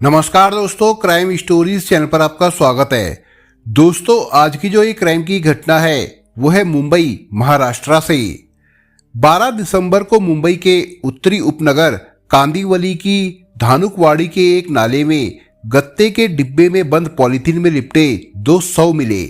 नमस्कार दोस्तों, crime stories channel पर आपका स्वागत है। दोस्तों, आज की जो ये क्राइम की घटना है वो है मुंबई महाराष्ट्र से। 12 दिसंबर को मुंबई के उत्तरी उपनगर कांदिवली की धानुकवाड़ी के एक नाले में गत्ते के डिब्बे में बंद पॉलीथीन में लिपटे 2 शव मिले।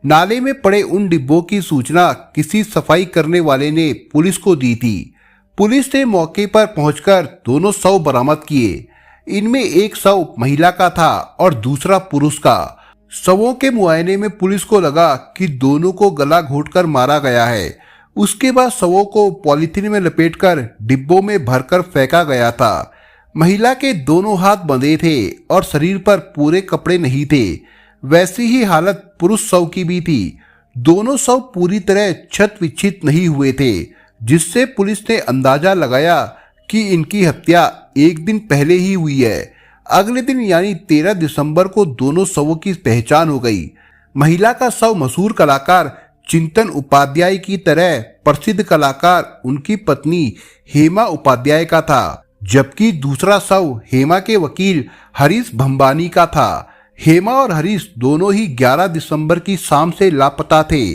नाले में पड़े उन डिब्बों की सूचना किसी सफाई करने वाले ने पुलिस को दी थी। पुलिस ने मौके पर पहुंचकर दोनों शव बरामद किए। इनमें एक शव महिला का था और दूसरा पुरुष का। शवों के मुआयने में पुलिस को लगा कि दोनों को गला घोंटकर मारा गया है। उसके बाद शवों को पॉलीथीन में लपेटकर डिब्बों में भरकर फेंका गया था। महिला के दोनों हाथ बंधे थे और शरीर पर पूरे कपड़े नहीं थे। वैसी ही हालत पुरुष शव की भी थी। दोनों शव पूरी तरह क्षत विक्षत नहीं हुए थे, जिससे पुलिस ने अंदाजा लगाया कि इनकी हत्या एक दिन पहले ही हुई है। अगले दिन यानी 13 दिसंबर को दोनों शवों की पहचान हो गई। महिला का शव मशहूर कलाकार चिंतन उपाध्याय की तरह प्रसिद्ध कलाकार उनकी पत्नी हेमा उपाध्याय का था, जबकि दूसरा शव हेमा के वकील हरीश भंबानी का था। हेमा और हरीश दोनों ही 11 दिसंबर की शाम से लापता थे।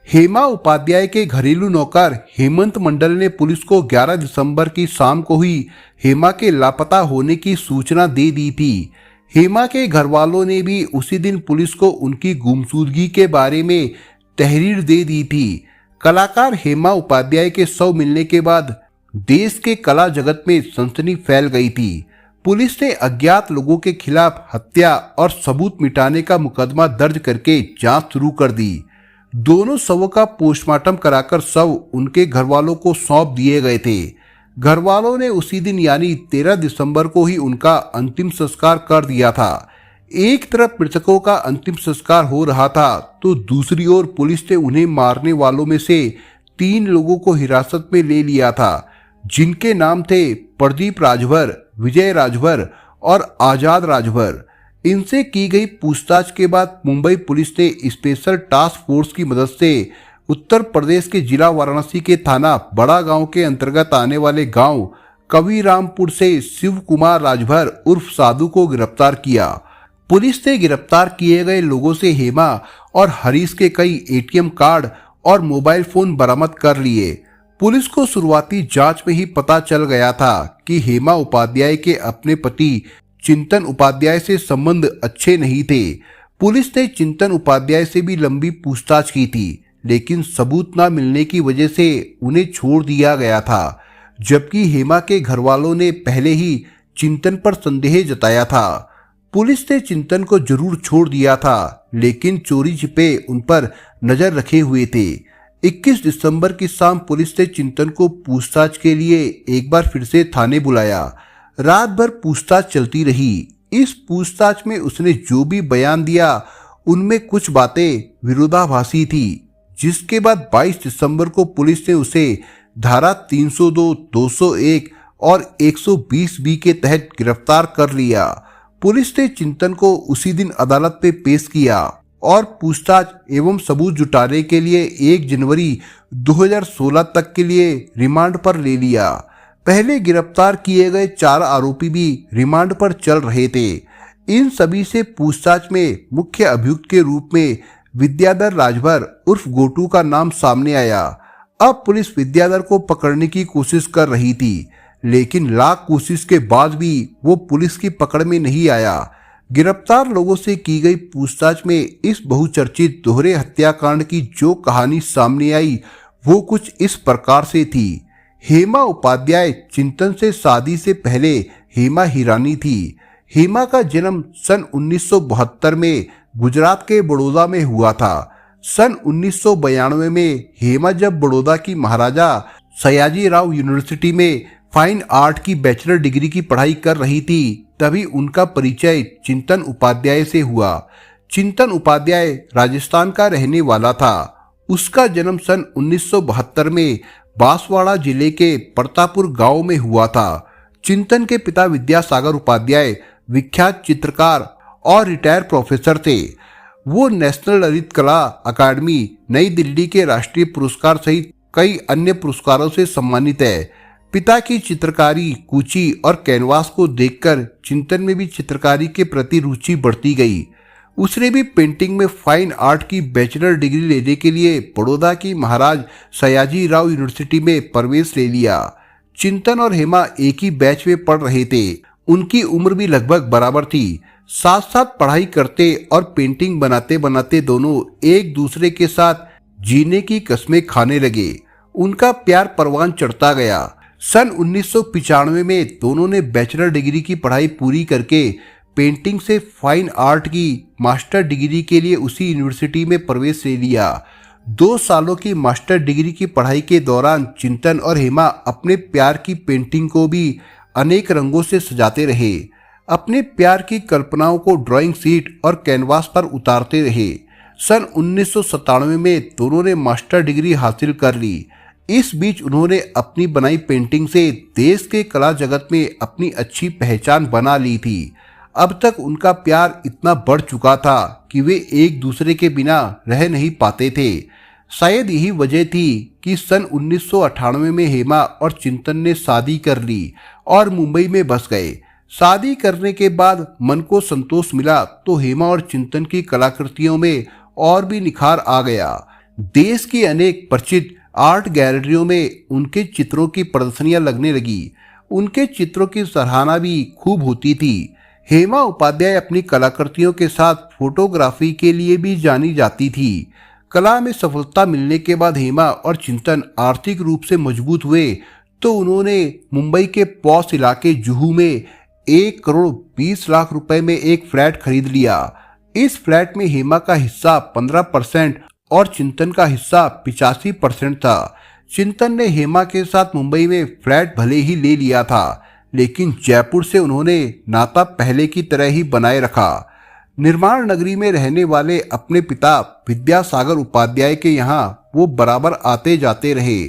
हेमा उपाध्याय के घरेलू नौकर हेमंत मंडल ने पुलिस को 11 दिसंबर की शाम को ही हेमा के लापता होने की सूचना दे दी थी। हेमा के घर वालों ने भी उसी दिन पुलिस को उनकी गुमशुदगी के बारे में तहरीर दे दी थी। कलाकार हेमा उपाध्याय के शव मिलने के बाद देश के कला जगत में सनसनी फैल गई थी। पुलिस ने अज्ञात लोगों के खिलाफ हत्या और सबूत मिटाने का मुकदमा दर्ज करके जांच शुरू कर दी। दोनों शवों का पोस्टमार्टम कराकर शव उनके घर वालों को सौंप दिए गए थे। घर वालों ने उसी दिन यानी 13 दिसंबर को ही उनका अंतिम संस्कार कर दिया था। एक तरफ मृतकों का अंतिम संस्कार हो रहा था तो दूसरी ओर पुलिस ने उन्हें मारने वालों में से 3 लोगों को हिरासत में ले लिया था, जिनके नाम थे प्रदीप राजभर, विजय राजभर और आजाद राजभर। इनसे की गई पूछताछ के बाद मुंबई पुलिस ने स्पेशल टास्क फोर्स की मदद से उत्तर प्रदेश के जिला वाराणसी के थाना बड़ा गांव के अंतर्गत आने वाले गांव कविरामपुर से शिव कुमार राजभर उर्फ साधु को गिरफ्तार किया। पुलिस ने गिरफ्तार किए गए लोगों से हेमा और हरीश के कई एटीएम कार्ड और मोबाइल फोन बरामद कर लिए। पुलिस को शुरुआती जांच में ही पता चल गया था कि हेमा उपाध्याय के अपने पति चिंतन उपाध्याय से संबंध अच्छे नहीं थे। पुलिस ने चिंतन उपाध्याय से भी लंबी पूछताछ की थी, लेकिन सबूत न मिलने की वजह से उन्हें छोड़ दिया गया था, जबकि हेमा के घर वालों ने पहले ही चिंतन पर संदेह जताया था। पुलिस ने चिंतन को जरूर छोड़ दिया था, लेकिन चोरी छिपे उन पर नजर रखे हुए थे। 21 दिसंबर की शाम पुलिस ने चिंतन को पूछताछ के लिए एक बार फिर से थाने बुलाया। रात भर पूछताछ चलती रही। इस पूछताछ में उसने जो भी बयान दिया उनमें कुछ बातें विरोधाभासी थी, जिसके बाद 22 दिसंबर को पुलिस ने उसे धारा 302, 201 और 120 बी के तहत गिरफ्तार कर लिया। पुलिस ने चिंतन को उसी दिन अदालत में पेश किया और पूछताछ एवं सबूत जुटाने के लिए 1 जनवरी 2016 तक के लिए रिमांड पर ले लिया। पहले गिरफ्तार किए गए 4 आरोपी भी रिमांड पर चल रहे थे। इन सभी से पूछताछ में मुख्य अभियुक्त के रूप में विद्याधर राजभर उर्फ गोटू का नाम सामने आया। अब पुलिस विद्याधर को पकड़ने की कोशिश कर रही थी, लेकिन लाख कोशिश के बाद भी वो पुलिस की पकड़ में नहीं आया। गिरफ्तार लोगों से की गई पूछताछ में इस बहुचर्चित दोहरे हत्याकांड की जो कहानी सामने आई वो कुछ इस प्रकार से थी। हेमा उपाध्याय चिंतन से शादी से पहले हेमा हिरानी थी। हेमा का जन्म सन 1972 में गुजरात के बड़ौदा में हुआ था। सन 1992 में हेमा जब बड़ौदा की महाराजा सयाजी राव यूनिवर्सिटी में फाइन आर्ट की बैचलर डिग्री की पढ़ाई कर रही थी, तभी उनका परिचय चिंतन उपाध्याय से हुआ। चिंतन उपाध्याय राजस्थान का रहने वाला था। उसका जन्म सन 1972 में बांसवाड़ा जिले के प्रतापुर गांव में हुआ था। चिंतन के पिता विद्यासागर उपाध्याय विख्यात चित्रकार और रिटायर्ड प्रोफेसर थे। वो नेशनल ललित कला अकादमी नई दिल्ली के राष्ट्रीय पुरस्कार सहित कई अन्य पुरस्कारों से सम्मानित है। पिता की चित्रकारी, कूची और कैनवास को देखकर चिंतन में भी चित्रकारी के प्रति रुचि बढ़ती गई। उसने भी पेंटिंग में फाइन आर्ट की बैचलर डिग्री लेने के लिए बड़ौदा की महाराज सयाजी राव यूनिवर्सिटी में प्रवेश ले लिया। चिंतन और हेमा एक ही बैच में पढ़ रहे थे। उनकी उम्र भी लगभग बराबर थी। साथ साथ पढ़ाई करते और पेंटिंग बनाते बनाते दोनों एक दूसरे के साथ जीने की कस्में खाने लगे। उनका प्यार परवान चढ़ता गया। सन 1995 में दोनों ने बैचलर डिग्री की पढ़ाई पूरी करके पेंटिंग से फाइन आर्ट की मास्टर डिग्री के लिए उसी यूनिवर्सिटी में प्रवेश ले लिया। 2 सालों की मास्टर डिग्री की पढ़ाई के दौरान चिंतन और हेमा अपने प्यार की पेंटिंग को भी अनेक रंगों से सजाते रहे। अपने प्यार की कल्पनाओं को ड्राइंग शीट और कैनवास पर उतारते रहे। सन 1997 में दोनों ने मास्टर डिग्री हासिल कर ली। इस बीच उन्होंने अपनी बनाई पेंटिंग से देश के कला जगत में अपनी अच्छी पहचान बना ली थी। अब तक उनका प्यार इतना बढ़ चुका था कि वे एक दूसरे के बिना रह नहीं पाते थे। शायद यही वजह थी कि सन 1998 में हेमा और चिंतन ने शादी कर ली और मुंबई में बस गए। शादी करने के बाद मन को संतोष मिला तो हेमा और चिंतन की कलाकृतियों में और भी निखार आ गया। देश की अनेक प्रसिद्ध आर्ट गैलरियों में उनके चित्रों की प्रदर्शनियां लगने लगी। उनके चित्रों की सराहना भी खूब होती थी। हेमा उपाध्याय अपनी कलाकृतियों के साथ फोटोग्राफी के लिए भी जानी जाती थी। कला में सफलता मिलने के बाद हेमा और चिंतन आर्थिक रूप से मजबूत हुए तो उन्होंने मुंबई के पॉश इलाके जुहू में 1 करोड़ 20 लाख रुपए में एक फ्लैट खरीद लिया। इस फ्लैट में हेमा का हिस्सा 15% और चिंतन का हिस्सा 85% था। चिंतन ने हेमा के साथ मुंबई में फ्लैट भले ही ले लिया था, लेकिन जयपुर से उन्होंने नाता पहले की तरह ही बनाए रखा। निर्माण नगरी में रहने वाले अपने पिता विद्यासागर उपाध्याय के यहाँ वो बराबर आते जाते रहे।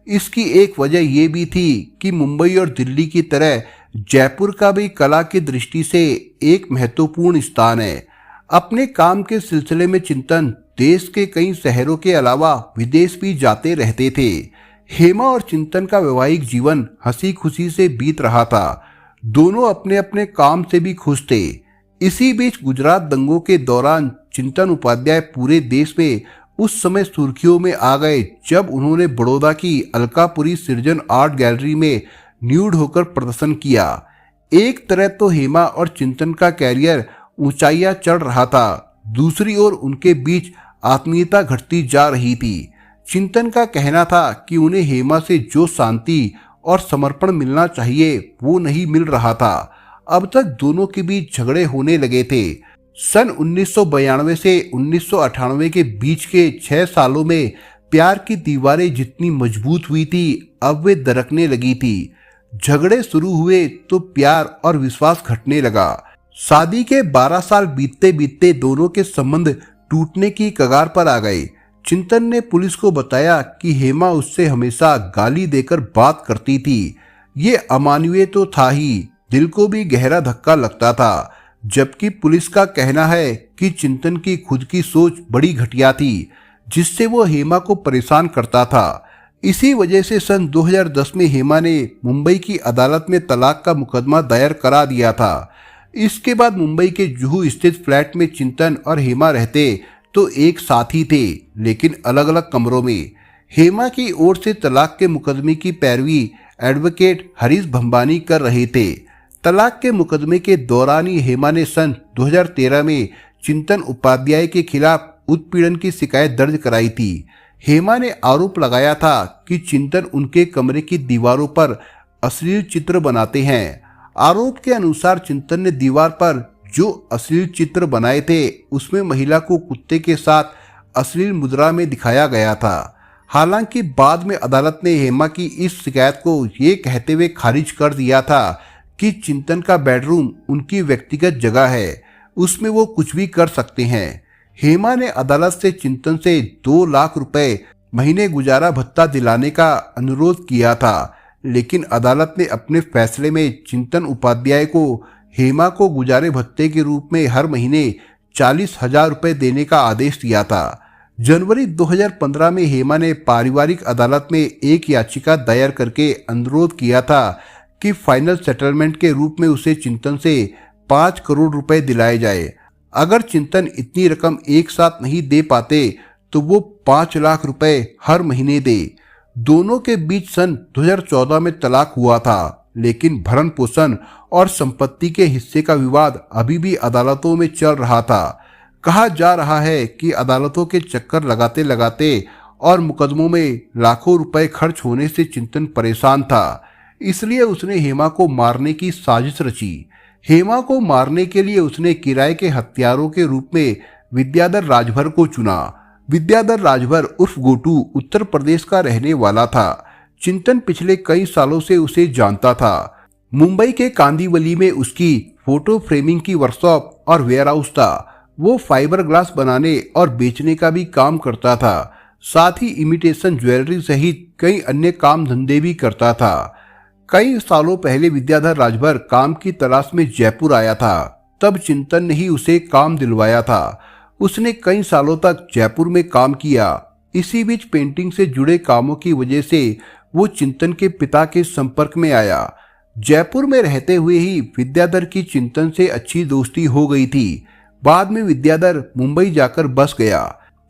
इसकी एक वजह ये भी थी कि मुंबई और दिल्ली की तरह जयपुर का भी कला की दृष्टि से एक महत्वपूर्ण स्थान है। अपने काम के सिलसिले में चिंतन देश के कई शहरों के अलावा विदेश भी जाते रहते थे। हेमा और चिंतन का वैवाहिक जीवन हंसी खुशी से बीत रहा था। दोनों अपने अपने काम से भी खुश थे। इसी बीच गुजरात दंगों के दौरान चिंतन उपाध्याय पूरे देश में उस समय सुर्खियों में आ गए जब उन्होंने बड़ौदा की अलकापुरी सृजन आर्ट गैलरी में न्यूड होकर प्रदर्शन किया। एक तरह तो हेमा और चिंतन का कैरियर ऊंचाइयां चढ़ रहा था, दूसरी ओर उनके बीच आत्मीयता घटती जा रही थी। चिंतन का कहना था कि उन्हें हेमा से जो शांति और समर्पण मिलना चाहिए वो नहीं मिल रहा था। अब तक दोनों के बीच झगड़े होने लगे थे। सन 1992 से 1998 के बीच के 6 सालों में प्यार की दीवारें जितनी मजबूत हुई थी अब वे दरकने लगी थी। झगड़े शुरू हुए तो प्यार और विश्वास घटने लगा। शादी के 12 साल बीतते बीतते दोनों के संबंध टूटने की कगार पर आ गए। चिंतन ने पुलिस को बताया कि हेमा उससे हमेशा गाली देकर बात करती थी। ये अमानवीय तो था ही, दिल को भी गहरा धक्का लगता था। जबकि पुलिस का कहना है कि चिंतन की खुद की सोच बड़ी घटिया थी, जिससे वो हेमा को परेशान करता था। इसी वजह से सन 2010 में हेमा ने मुंबई की अदालत में तलाक का मुकदमा दायर करा दिया था। इसके बाद मुंबई के जुहू स्थित फ्लैट में चिंतन और हेमा रहते तो एक साथ ही थे, लेकिन अलग अलग कमरों में। हेमा की ओर से तलाक के मुकदमे की पैरवी एडवोकेट हरीश भंबानी कर रहे थे। तलाक के मुकदमे के दौरान ही हेमा ने सन 2013 में चिंतन उपाध्याय के खिलाफ उत्पीड़न की शिकायत दर्ज कराई थी। हेमा ने आरोप लगाया था कि चिंतन उनके कमरे की दीवारों पर अश्लील चित्र बनाते हैं। आरोप के अनुसार चिंतन ने दीवार पर जो अश्लील चित्र बनाए थे उसमें महिला को कुत्ते के साथ अश्लील मुद्रा में दिखाया गया था। हालांकि बाद में अदालत ने हेमा की इस शिकायत को ये कहते हुए खारिज कर दिया था कि चिंतन का बेडरूम उनकी व्यक्तिगत जगह है, उसमें वो कुछ भी कर सकते हैं। हेमा ने अदालत से चिंतन से 2 लाख रुपए महीने गुजारा भत्ता दिलाने का अनुरोध किया था, लेकिन अदालत ने अपने फैसले में चिंतन उपाध्याय को हेमा को गुजारे भत्ते के रूप में हर महीने 40,000 रुपए देने का आदेश दिया था। जनवरी 2015 में हेमा ने पारिवारिक अदालत में एक याचिका दायर करके अनुरोध किया था कि फाइनल सेटलमेंट के रूप में उसे चिंतन से 5 करोड़ रुपए दिलाए जाए। अगर चिंतन इतनी रकम एक साथ नहीं दे पाते तो वो 5 लाख रुपए हर महीने दे। दोनों के बीच सन 2014 में तलाक हुआ था, लेकिन भरण पोषण और संपत्ति के हिस्से का विवाद अभी भी अदालतों में चल रहा था। कहा जा रहा है कि अदालतों के चक्कर लगाते लगाते और मुकदमों में लाखों रुपए खर्च होने से चिंतन परेशान था, इसलिए उसने हेमा को मारने की साजिश रची। हेमा को मारने के लिए उसने किराए के हत्यारों के रूप में विद्याधर राजभर को चुना। विद्याधर राजभर उर्फ गोटू उत्तर प्रदेश का रहने वाला था। चिंतन पिछले कई सालों से उसे जानता था। मुंबई के कांदिवली में उसकी फोटो फ्रेमिंग की वर्कशॉप और वेयरहाउस था। वो फाइबर ग्लास बनाने और बेचने का भी काम करता था। साथ ही इमिटेशन ज्वेलरी सहित कई अन्य काम धंधे भी करता था। कई सालों पहले विद्याधर राजभर काम की तलाश में जयपुर आया था। तब चिंतन ने ही उसे काम दिलवाया था। उसने कई सालों तक जयपुर में काम किया। इसी बीच पेंटिंग से जुड़े कामों की वजह से वो चिंतन के पिता के संपर्क में आया। जयपुर में रहते हुए ही विद्याधर की चिंतन से अच्छी दोस्ती हो गई थी। बाद में विद्याधर मुंबई जाकर बस गया।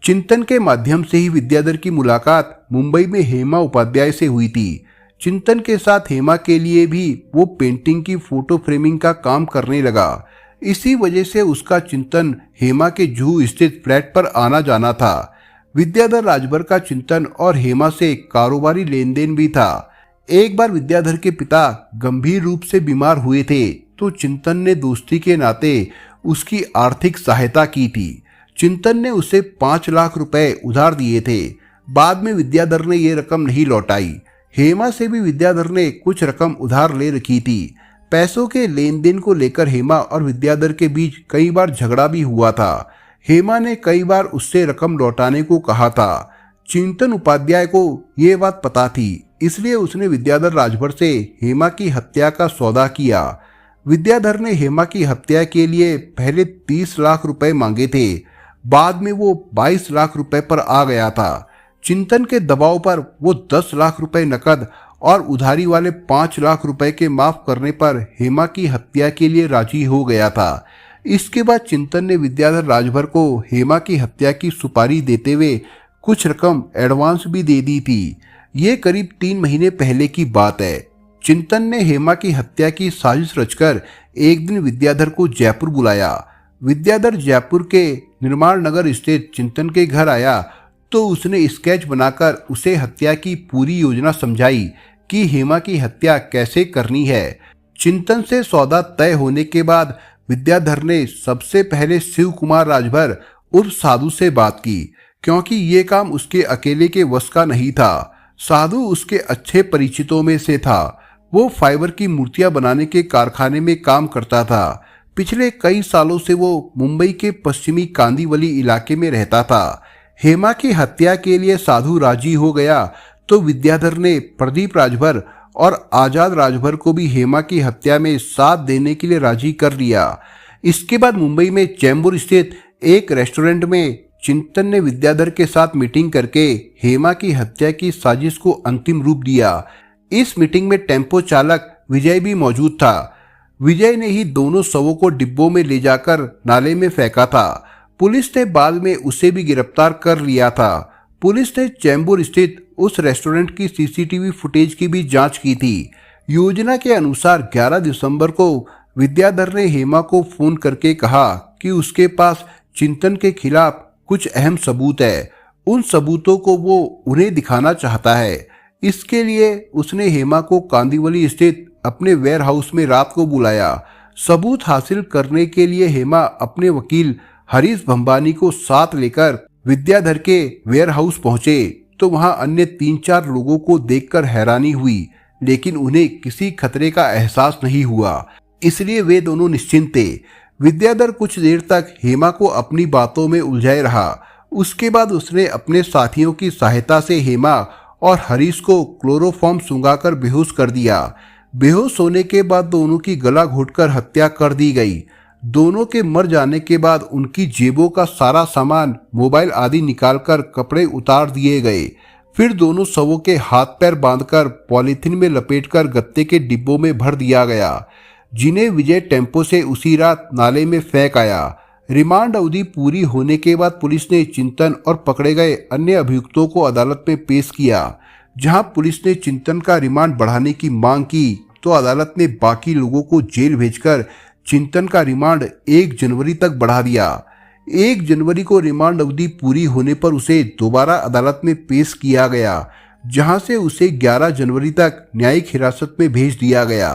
चिंतन के माध्यम से ही विद्याधर की मुलाकात मुंबई में हेमा उपाध्याय से हुई थी। चिंतन के साथ हेमा के लिए भी वो पेंटिंग की फोटो फ्रेमिंग का काम करने लगा। इसी वजह से उसका चिंतन हेमा के जुहू स्थित फ्लैट पर आना जाना था। विद्याधर राजभर का चिंतन और हेमा से कारोबारी लेन देन भी था। एक बार विद्याधर के पिता गंभीर रूप से बीमार हुए थे तो चिंतन ने दोस्ती के नाते उसकी आर्थिक सहायता की थी। चिंतन ने उसे 5 लाख रुपए उधार दिए थे। बाद में विद्याधर ने ये रकम नहीं लौटाई। हेमा से भी विद्याधर ने कुछ रकम उधार ले रखी थी। पैसों के लेन देन को लेकर हेमा और विद्याधर के बीच कई बार झगड़ा भी हुआ था। हेमा ने कई बार उससे रकम लौटाने को कहा था। चिंतन उपाध्याय को ये बात पता थी, इसलिए उसने विद्याधर राजभर से हेमा की हत्या का सौदा किया। विद्याधर ने हेमा की हत्या के लिए पहले 30 लाख रुपए मांगे थे। बाद में वो 22 लाख रुपए पर आ गया था। चिंतन के दबाव पर वो 10 लाख रुपए नकद और उधारी वाले 5 लाख रुपए के माफ करने पर हेमा की हत्या के लिए राजी हो गया था। इसके बाद चिंतन ने विद्याधर राजभर को हेमा की हत्या की सुपारी देते हुए कुछ रकम एडवांस भी दे दी थी। ये करीब 3 महीने पहले की बात है। चिंतन ने हेमा की हत्या की साजिश रचकर एक दिन विद्याधर को जयपुर बुलाया। विद्याधर जयपुर के निर्माण नगर स्थित चिंतन के घर आया तो उसने स्केच बनाकर उसे हत्या की पूरी योजना समझाई कि हेमा की हत्या कैसे करनी है। चिंतन से सौदा तय होने के बाद विद्याधर ने सबसे पहले शिव कुमार राजभर उर्फ साधु से बात की, क्योंकि ये काम उसके अकेले के वश का नहीं था। साधु उसके अच्छे परिचितों में से था। वो फाइबर की मूर्तियां बनाने के कारखाने में काम करता था। पिछले कई सालों से वो मुंबई के पश्चिमी कांदिवली इलाके में रहता था। हेमा की हत्या के लिए साधु राजी हो गया तो विद्याधर ने प्रदीप राजभर और आजाद राजभर को भी हेमा की हत्या में साथ देने के लिए राजी कर लिया। इसके बाद मुंबई में चेंबूर स्थित एक रेस्टोरेंट में चिंतन ने विद्याधर के साथ मीटिंग करके हेमा की हत्या की साजिश को अंतिम रूप दिया। इस मीटिंग में टेम्पो चालक विजय भी मौजूद था। विजय ने ही दोनों शवों को डिब्बों में ले जाकर नाले में फेंका था। पुलिस ने बाद में उसे भी गिरफ्तार कर लिया था। पुलिस ने चेंबूर स्थित उस रेस्टोरेंट की सीसीटीवी फुटेज की भी जांच की थी। योजना के अनुसार 11 दिसंबर को विद्याधर ने हेमा को फोन करके कहा कि उसके पास चिंतन के खिलाफ कुछ अहम सबूत है। उन सबूतों को वो उन्हें दिखाना चाहता है। इसके लिए उसने हेमा को कांदिवली स्थित अपने वेयर हाउस में रात को बुलाया। सबूत हासिल करने के लिए हेमा अपने वकील हरीश भंबानी को साथ लेकर विद्याधर के वेयर हाउस पहुंचे तो वहां अन्य 3-4 लोगों को देखकर हैरानी हुई, लेकिन उन्हें किसी खतरे का एहसास नहीं हुआ, इसलिए वे दोनों निश्चिंत थे। विद्याधर कुछ देर तक हेमा को अपनी बातों में उलझाए रहा। उसके बाद उसने अपने साथियों की सहायता से हेमा और हरीश को क्लोरोफॉर्म सुंघाकर बेहोश कर दिया। बेहोश होने के बाद दोनों की गला घोटकर हत्या कर दी गई। दोनों के मर जाने के बाद उनकी जेबों का सारा सामान, मोबाइल आदि निकालकर कपड़े उतार दिए गए। फिर दोनों शवों के हाथ पैर बांधकर पॉलीथीन में लपेटकर गत्ते के डिब्बों में भर दिया गया, जिन्हें विजय टेम्पो से उसी रात नाले में फेंक आया। रिमांड अवधि पूरी होने के बाद पुलिस ने चिंतन और पकड़े गए अन्य अभियुक्तों को अदालत में पेश किया। जहां पुलिस ने चिंतन का रिमांड बढ़ाने की मांग की तो अदालत ने बाकी लोगों को जेल भेजकर चिंतन का रिमांड 1 जनवरी तक बढ़ा दिया। 1 जनवरी को रिमांड अवधि पूरी होने पर उसे दोबारा अदालत में पेश किया गया, जहां से उसे 11 जनवरी तक न्यायिक हिरासत में भेज दिया गया।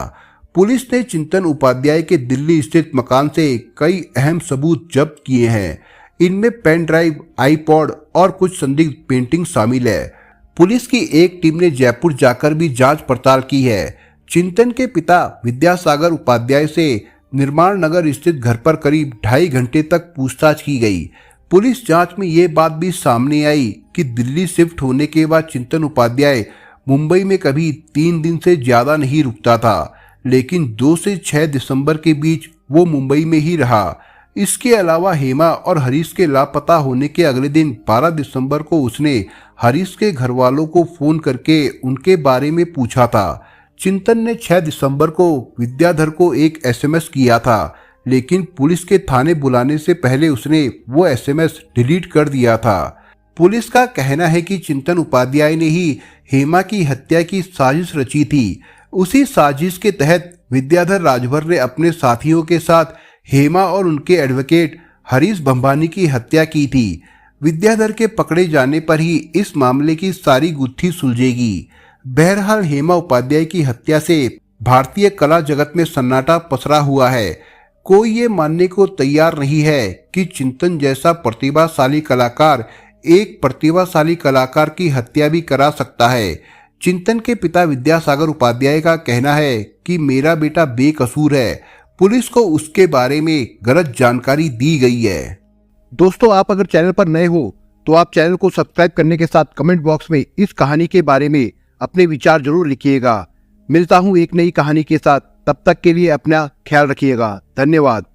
पुलिस ने चिंतन उपाध्याय के दिल्ली स्थित मकान से कई अहम सबूत जब्त किए हैं। इनमें पेन ड्राइव, आईपॉड और कुछ संदिग्ध पेंटिंग शामिल है। पुलिस की एक टीम ने जयपुर जाकर भी जांच पड़ताल की है। चिंतन के पिता विद्यासागर उपाध्याय से निर्माण नगर स्थित घर पर करीब 2.5 घंटे तक पूछताछ की गई। पुलिस जांच में ये बात भी सामने आई कि दिल्ली शिफ्ट होने के बाद चिंतन उपाध्याय मुंबई में कभी 3 दिन से ज्यादा नहीं रुकता था, लेकिन 2 से 6 दिसंबर के बीच वो मुंबई में ही रहा। इसके अलावा हेमा और हरीश के लापता होने के अगले दिन 12 दिसंबर को उसने हरीश के घर वालों को फोन करके उनके बारे में पूछा था। चिंतन ने 6 दिसंबर को विद्याधर को एक एसएमएस किया था, लेकिन पुलिस के थाने बुलाने से पहले उसने वो एसएमएस डिलीट कर दिया था। पुलिस का कहना है कि चिंतन उपाध्याय ने ही हेमा की हत्या की साजिश रची थी। उसी साजिश के तहत विद्याधर राजभर ने अपने साथियों के साथ हेमा और उनके एडवोकेट हरीश भंभानी की हत्या की थी। विद्याधर के पकड़े जाने पर ही इस मामले की सारी गुत्थी सुलझेगी। बहरहाल हेमा उपाध्याय की हत्या से भारतीय कला जगत में सन्नाटा पसरा हुआ है। कोई ये मानने को तैयार नहीं है कि चिंतन जैसा प्रतिभाशाली कलाकार एक प्रतिभाशाली कलाकार की हत्या भी करा सकता है। चिंतन के पिता विद्यासागर उपाध्याय का कहना है कि मेरा बेटा बेकसूर है, पुलिस को उसके बारे में गलत जानकारी दी गई है। दोस्तों, आप अगर चैनल पर नए हो तो आप चैनल को सब्सक्राइब करने के साथ कमेंट बॉक्स में इस कहानी के बारे में अपने विचार जरूर लिखिएगा। मिलता हूं एक नई कहानी के साथ, तब तक के लिए अपना ख्याल रखिएगा। धन्यवाद।